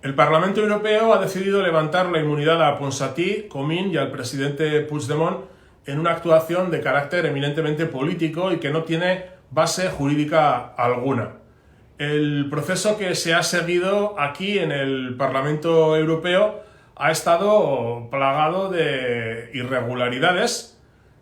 El Parlamento Europeo ha decidido levantar la inmunidad a Ponsatí, Comín y al presidente Puigdemont en una actuación de carácter eminentemente político y que no tiene base jurídica alguna. El proceso que se ha seguido aquí en el Parlamento Europeo ha estado plagado de irregularidades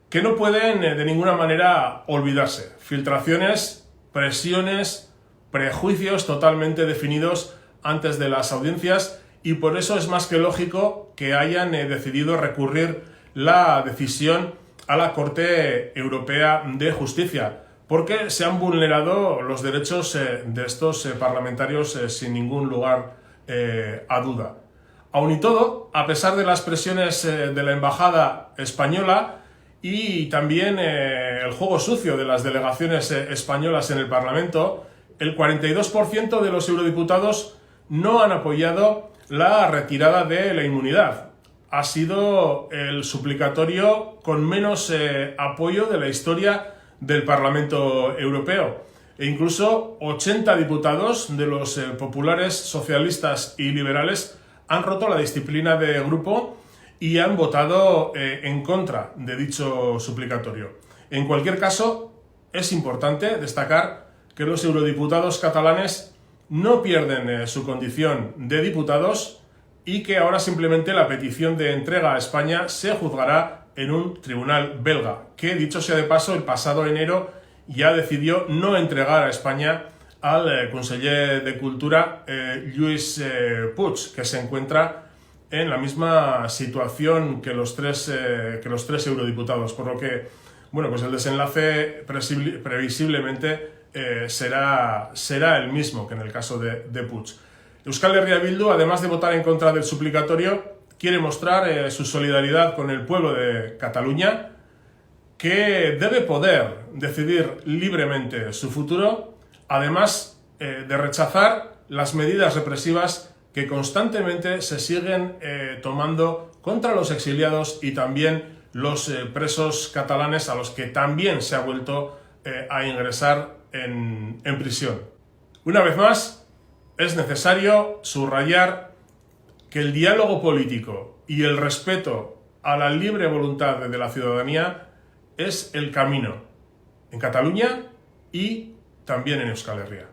que no pueden de ninguna manera olvidarse. Filtraciones, presiones, prejuicios totalmente definidos antes de las audiencias, y por eso es más que lógico que hayan decidido recurrir la decisión a la Corte Europea de Justicia, porque se han vulnerado los derechos de estos parlamentarios sin ningún lugar a duda. Aun y todo, a pesar de las presiones de la Embajada española y también el juego sucio de las delegaciones españolas en el Parlamento, el 42% de los eurodiputados no han apoyado la retirada de la inmunidad. Ha sido el suplicatorio con menos apoyo de la historia del Parlamento Europeo. E incluso 80 diputados de los populares, socialistas y liberales han roto la disciplina de grupo y han votado en contra de dicho suplicatorio. En cualquier caso, es importante destacar que los eurodiputados catalanes no pierden su condición de diputados y que ahora simplemente la petición de entrega a España se juzgará en un tribunal belga, que dicho sea de paso, el pasado enero ya decidió no entregar a España al conseller de Cultura Lluís Puig, que se encuentra en la misma situación que los tres eurodiputados, por lo que bueno, pues el desenlace previsiblemente será el mismo que en el caso de Puig. Euskal Herria Bildu, además de votar en contra del suplicatorio, quiere mostrar su solidaridad con el pueblo de Cataluña, que debe poder decidir libremente su futuro, además de rechazar las medidas represivas que constantemente se siguen tomando contra los exiliados y también los presos catalanes, a los que también se ha vuelto a ingresar en prisión. Una vez más, es necesario subrayar que el diálogo político y el respeto a la libre voluntad de la ciudadanía es el camino en Cataluña y también en Euskal Herria.